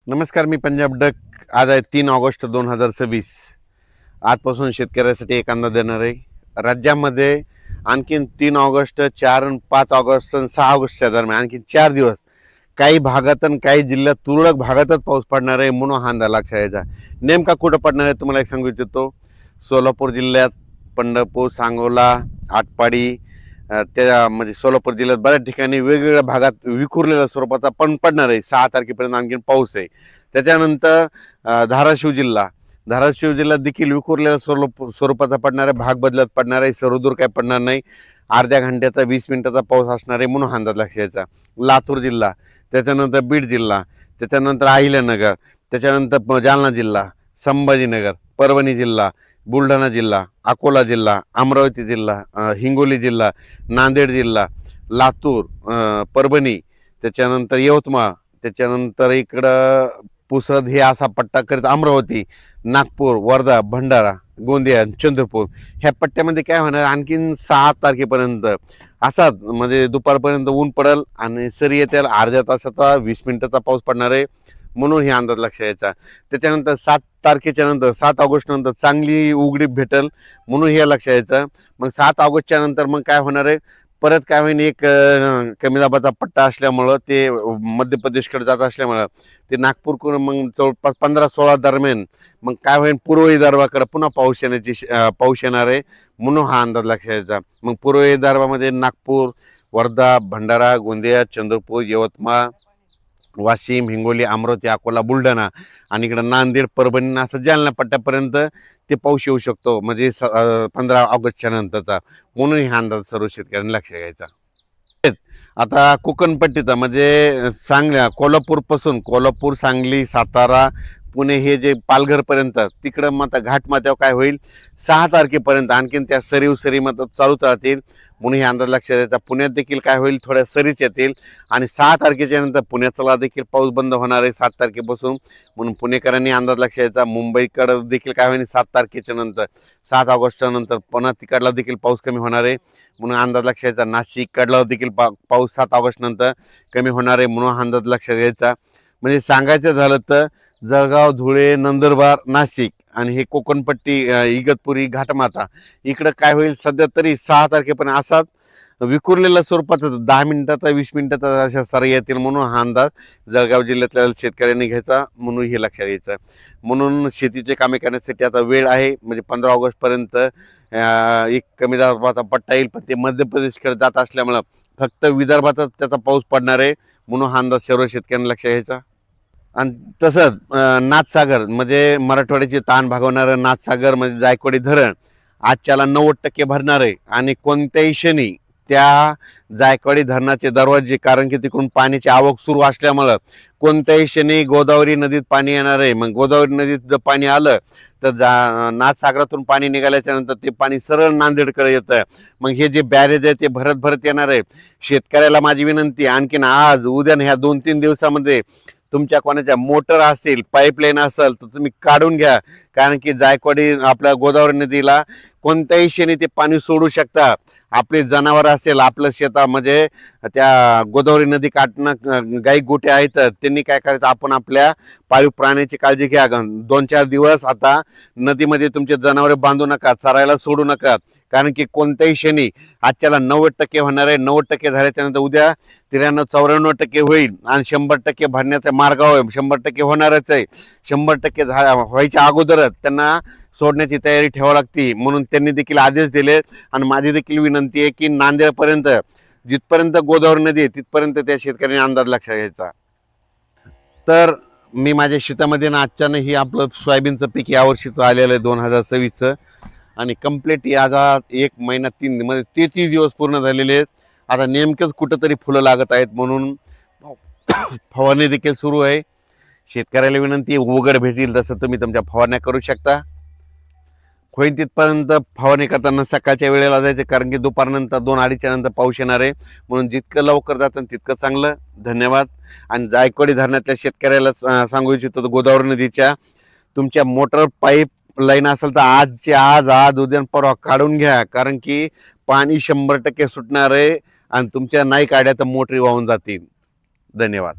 नमस्कार, मी पंजाब डक. आज आहे 3 ऑगस्ट 2026. आजपासून शेतकऱ्यासाठी एक अंदाज देणार आहे. राज्यामध्ये आणखीन 3 ऑगस्ट, 4 आणि 5 ऑगस्ट आणि 6 ऑगस्टच्या दरम्यान आणखीन 4 दिवस काही भागात आणि काही जिल्ह्यात तुरळक भागातच पाऊस पडणार आहे म्हणून हा अंदाज लक्षात यायचा. नेमका कुठं पडणार आहे तुम्हाला एक सांगू इच्छितो. सोलापूर जिल्ह्यात पंढरपूर, सांगोला, आटपाडी, त्या म्हणजे सोलापूर जिल्ह्यात बऱ्याच ठिकाणी वेगवेगळ्या भागात विखुरलेल्या स्वरूपाचा पण पडणार आहे. 6 तारखेपर्यंत आणखीन पाऊस आहे. त्याच्यानंतर धाराशिव जिल्ह्यात देखील विखुरलेल्या स्वरूपाचा पडणार आहे. भाग बदलत पडणार आहे. सर्वदूर काय पडणार नाही. अर्ध्या घंट्याचा 20 मिनिटाचा पाऊस असणार आहे म्हणून अंदाज लक्षात यायचा. लातूर जिल्हा, त्याच्यानंतर बीड जिल्हा, त्याच्यानंतर अहिल्यानगर, त्याच्यानंतर जालना जिल्हा, संभाजीनगर, परभणी जिल्हा, बुलढाणा जिल्हा, अकोला जिल्हा, अमरावती जिल्हा, हिंगोली जिल्हा, नांदेड जिल्हा, लातूर, परभणी, त्याच्यानंतर यवतमाळ, त्याच्यानंतर इकडं पुसद हे असा पट्टा करीत अमरावती, नागपूर, वर्धा, भंडारा, गोंदिया, चंद्रपूर ह्या पट्ट्यामध्ये काय होणार आणखीन 6 तारखेपर्यंत असाच म्हणजे दुपारपर्यंत ऊन पडेल आणि सरी येतील. अर्ध्या तासाचा 20 मिनिटाचा पाऊस पडणार आहे म्हणून हे अंदाज लक्षात यायचा. त्याच्यानंतर 7 तारखेच्या नंतर 7 ऑगस्ट नंतर चांगली उघडीप भेटेल म्हणून हे लक्षात यायचं. मग 7 ऑगस्टच्या नंतर मग काय होणार आहे, परत काय होईल, एक कमी दाबाचा पट्टा असल्यामुळं ते मध्य प्रदेशकडे जात असल्यामुळं ते नागपूरकडून मग जवळपास 15-16 दरम्यान मग काय होईल, पूर्व विदर्भाकडे पुन्हा पाऊस येणार आहे म्हणून हा अंदाज लक्षात यायचा. मग पूर्व विदर्भामध्ये नागपूर, वर्धा, भंडारा, गोंदिया, चंद्रपूर, यवतमाळ, वाशिम, हिंगोली, अमरावती, अकोला, बुलढाणा आणि इकडं नांदेड, परभणी असं जालना पट्ट्यापर्यंत ते पाऊस येऊ शकतो म्हणजे 15 ऑगस्टच्या नंतरचा म्हणून हा अंदाज सर्व शेतकऱ्यांनी लक्षात घ्यायचा. आता कोकणपट्टीचा म्हणजे कोल्हापूर, सांगली, सातारा, पुणे हे जे पालघरपर्यंत तिकडं मग घाटमाथ्यावर काय होईल 6 तारखेपर्यंत आणखीन त्या सरी मग चालूच राहतील म्हणून हे अंदाज लक्षात द्यायचा. पुण्यात देखील काय होईल, थोड्या सरीच येतील आणि 6 तारखेच्या नंतर पुण्याचा देखील पाऊस बंद होणार आहे 7 तारखेपासून म्हणून पुणेकरांनी अंदाज लक्षात द्यायचा. मुंबईकडं देखील काय होईल 7 तारखेच्या नंतर 7 ऑगस्टच्या नंतर पुन्हा तिकडला देखील पाऊस कमी होणार आहे म्हणून अंदाज लक्षात द्यायचा. नाशिककडला देखील पाऊस 7 ऑगस्ट नंतर कमी होणार आहे म्हणून अंदाज लक्षात द्यायचा. म्हणजे सांगायचं झालं तर जळगाव, धुळे, नंदुरबार, नाशिक आणि हे कोकणपट्टी, इगतपुरी, घाटमाथा इकडं काय होईल सध्या तरी 6 तारखेपर्यंत असाच विखुरलेल्या स्वरूपाचा 10 मिनिटाचा 20 मिनिटाचा अशा सरी येतील म्हणून हा अंदाज जळगाव जिल्ह्यातल्या शेतकऱ्यांनी घ्यायचा म्हणून हे लक्षात यायचं. म्हणून शेतीचे कामे करण्यासाठी आता वेळ आहे म्हणजे 15 ऑगस्टपर्यंत एक कमी दाबाचा पट्टा येईल पण ते मध्य प्रदेशकडे जात असल्यामुळं फक्त विदर्भातच त्याचा पाऊस पडणार आहे म्हणून हा अंदाज सर्व शेतकऱ्यांनी लक्षात घ्यायचा. आणि तसंच नाथसागर म्हणजे मराठवाड्याची ताण भागवणारं नाथसागर म्हणजे जायकवाडी धरण आजच्याला 90% भरणार आहे आणि कोणत्याही क्षणी त्या जायकवाडी धरणाचे दरवाजे, कारण की तिकडून पाण्याची आवक सुरू असल्यामुळं कोणत्याही क्षणी गोदावरी नदीत पाणी येणार आहे. मग गोदावरी नदीत जर पाणी आलं तर नाथसागरातून पाणी निघाल्याच्या नंतर ते पाणी सरळ नांदेडकडे येतं. मग हे जे बॅरेज आहे ते भरत भरत येणार आहे. शेतकऱ्याला माझी विनंती, आणखीन आज उद्या ह्या 2-3 दिवसामध्ये तुमच्या कोणाच्या मोटर असेल, पाईपलाईन असेल तर तुम्ही काढून घ्या, कारण की जायकवाडी आपल्या गोदावरी नदीला कोणत्याही क्षणी ते पाणी सोडू शकता. आपले जनावर असेल, आपलं शेता म्हणजे त्या गोदावरी नदी काठनं गाई गोठे आहेत त्यांनी काय करायचं, आपण आपल्या पाळीव प्राण्याची काळजी घ्या. 2-4 दिवस आता नदीमध्ये तुमचे जनावरे बांधू नका, चरायला सोडू नका, कारण की कोणत्याही क्षणी आजच्याला 90% होणार आहे. 90% झाल्याच्या नंतर उद्या 93-94% होईल आणि 100% भरण्याचा मार्गावर 100% होणारच आहे. 100% व्हायच्या अगोदरच त्यांना सोडण्याची तयारी ठेवावी लागते म्हणून त्यांनी देखील आदेश दिले. आणि माझी देखील विनंती आहे की नांदेडपर्यंत जिथपर्यंत गोदावरी नदी आहे तिथपर्यंत त्या शेतकऱ्यांनी अंदाज लक्षात घ्यायचा. तर मी माझ्या शेतामध्ये ना आजच्यानं ही आपलं सोयाबीनचं पीक यावर्षीचं आलेलं आहे 2026चं आणि कम्प्लीट याचा 1 महिना 3 म्हणजे 33 दिवस पूर्ण झालेले आहेत. आता नेमकेच कुठंतरी फुलं लागत आहेत म्हणून फवारणी देखील सुरू आहे. शेतकऱ्याला विनंती आहे, उघड भेटेल तसं तुम्ही तुमच्या फवारण्या करू शकता. होईल तिथपर्यंत फवारणी करताना सकाळच्या वेळेला जायचं, कारण की दुपारनंतर 2-2:30च्या नंतर पाऊस येणार आहे म्हणून जितकं लवकर जातं तितकं चांगलं. धन्यवाद. आणि जायकवाडी धरणातल्या शेतकऱ्याला सांगू इच्छितो, गोदावरी नदीच्या तुमच्या मोटर पाईप लाईन असेल तर आज उद्या परवा काढून घ्या, कारण की पाणी 100% सुटणार आहे आणि तुमच्या नाही काढ्या तर मोटरी वाहून जातील. धन्यवाद.